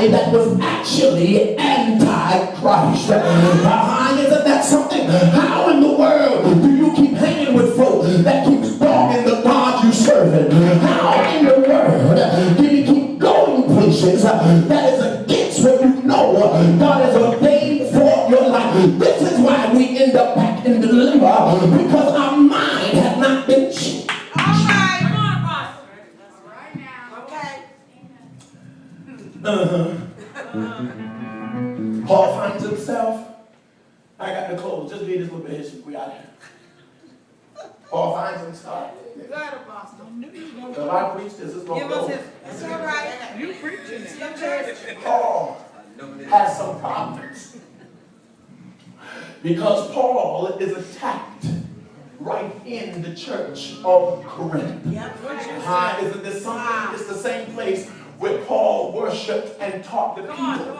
somebody that was actually anti-Christ. Isn't that something? How in the world do you keep hanging with folks that keeps dogging the God you serving? How in the world do you keep going places that is against what you know God has ordained for your life? This is why we end up back in the limbo, because our mind has not been changed. Paul finds himself. I got to close. Just read this little bit history. We out here. Paul finds himself. If I preach this, it's going to go. It's all right. You preaching it. Paul has some problems because Paul is attacked right in the church of Corinth. Isn't this something? It's the same place where Paul worshiped and taught the people.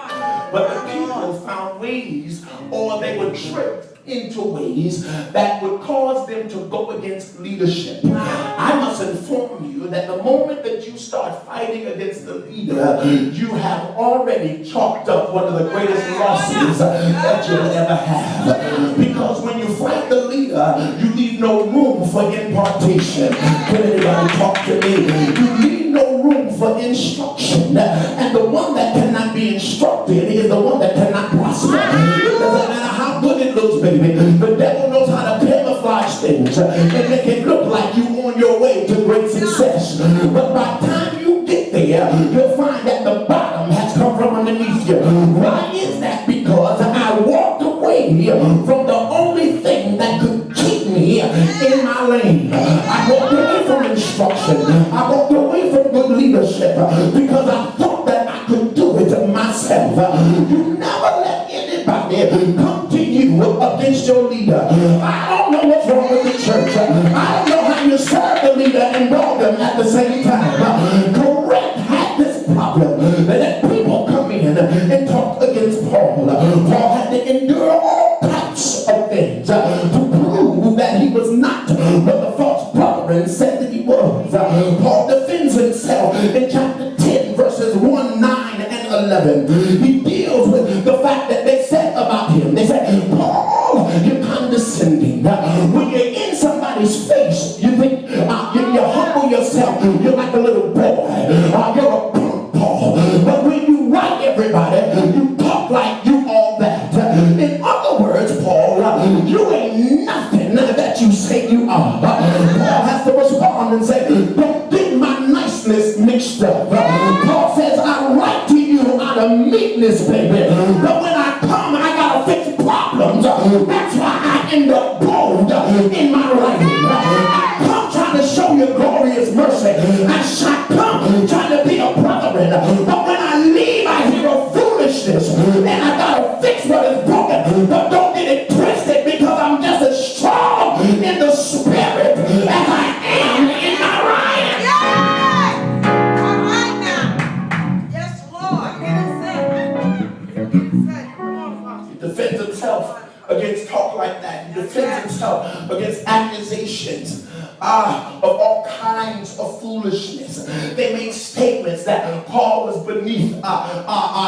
But the people found ways, or they were tricked into ways that would cause them to go against leadership. I must inform you that the moment that you start fighting against the leader, you have already chalked up one of the greatest losses that you'll ever have. Because when you fight the leader, you leave no room for impartation. Can anybody talk to me? You leave no room for instruction. And the one that cannot be instructed is the one that cannot prosper. It doesn't matter how good it looks, baby. The devil knows how to camouflage things and make it look like you on your way to great success. But by the time you get there, you'll find that the bottom has come from underneath you. Why is that? Because I walked away from the only thing that could keep me in my lane. I walked away from instruction. I walked away from good leadership because I thought that I could do it myself. You never let anybody come to you against your leader. I don't know what's wrong with the church. I don't know how you serve the leader and rob them at the same time. Corinth had this problem that people come in and talk against Paul. Paul had to endure all types of things to prove that he was not what the false brethren said that he was. Paul defends himself in chapter 10, verses 1, 9, and 11. He deals with the fact that they said about him. They said, Paul, you're condescending. When you're in somebody's face, you think you humble yourself. You're like a little boy. You're a punk, Paul. But when you write everybody, you talk like you all that. In other words, Paul, you ain't nothing that you say you are. Paul has to respond and say, don't get my niceness mixed up. Paul says, I write to you out of meekness, baby. But when I come, I gotta fix problems. That's why I end up bold in my writing. I come trying to show you glorious mercy. I come trying to be a brethren. But when I leave, I hear a foolishness. And I gotta fix what is broken. But don't get it twisted, because I'm just as strong in the spirit as I am in my writing. Yeah! All right now. Yes, Lord. He defends himself against talk like that. He defends himself against accusations of all kinds of foolishness. They made statements that Paul was beneath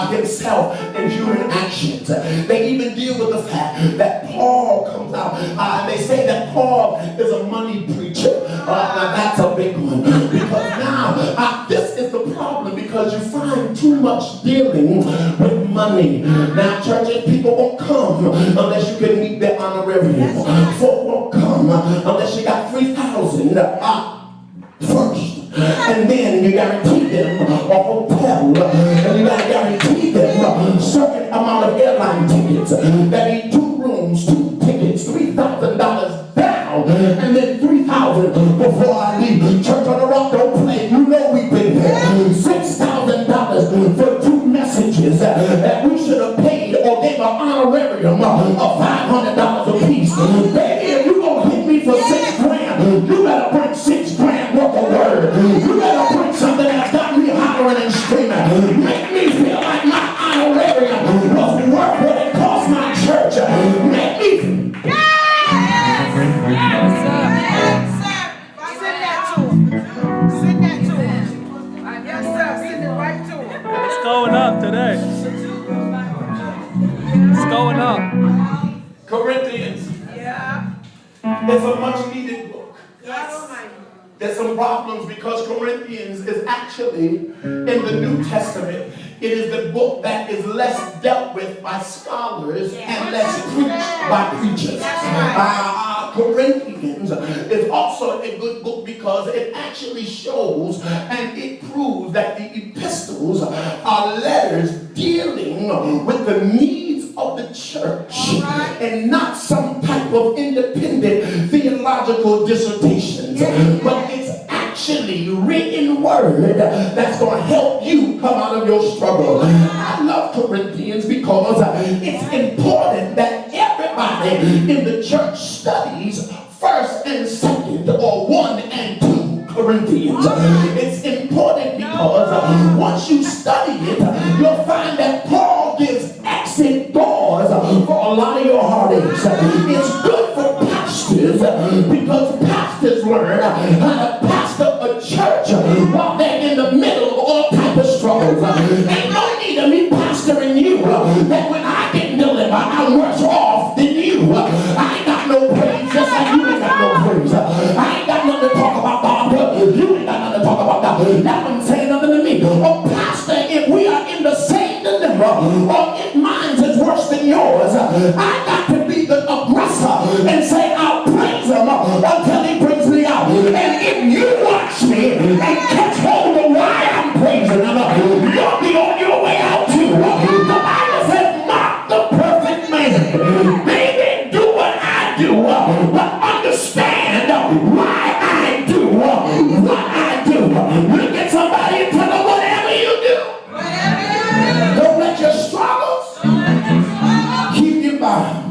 himself in human actions. They even deal with the fact that Paul comes out and they say that Paul is a money preacher. Now that's a big one, because now this is the problem, because you find too much dealing with money. Now, churches, people won't come unless you can meet their honorarium. Folk won't come unless you got 3,000 first. And then you guarantee them a hotel, and you gotta guarantee them a certain amount of airline tickets. That means 2 rooms, 2 tickets, $3,000 down, and then $3,000 before I leave. Church on the Rock don't play. You know we've been there. $6,000 for 2 messages that we should have paid or gave an honorarium of $500 a piece. Baby, if you gonna hit me for $6,000, you better bring $6,000 worth of word. You better bring something that's got me hollering and screaming. Make me feel like my honorarium was worth what it cost my church. Make me. Yes, sir. Send that to him. Yes, sir. Send it right to him. going up today. It's going up. Corinthians Yeah. is a much needed book. God Almighty. There's some problems because Corinthians is actually in the New Testament. It is the book that is less dealt with by scholars and less preached by preachers. Corinthians is also a good book because it actually shows and it proves that the epistles are letters dealing with the needs of the church and not some type of independent theological dissertations, but it's actually written word that's going to help you come out of your struggle. I love Corinthians because it's important that everybody in the church studies 1st and 2nd or 1 and 2 Corinthians. It's important because once you study it, you'll find that Paul gives exit doors for a lot of your heartaches. It's good for pastors because pastors learn how to pastor a church while they're in the middle of all type of struggles. Ain't no need of me pastoring you that when I get delivered, I'm worse off than you. I ain't got no praise just like you ain't got no praise. I ain't got nothing to talk about God. You ain't got nothing to talk about God. That wouldn't say nothing to me. Oh, pastor, if we are in the same dilemma, or if mine is worse than yours, I got to be the aggressor and say, I'll praise him until he brings me out. And if you watch me and catch hold of why I'm praising him, you'll be on your way out too. The Bible says, mock the perfect man. Maybe do what I do, but understand why I do what I do. Look at somebody and tell them whatever you do. Don't let your struggles keep you bound.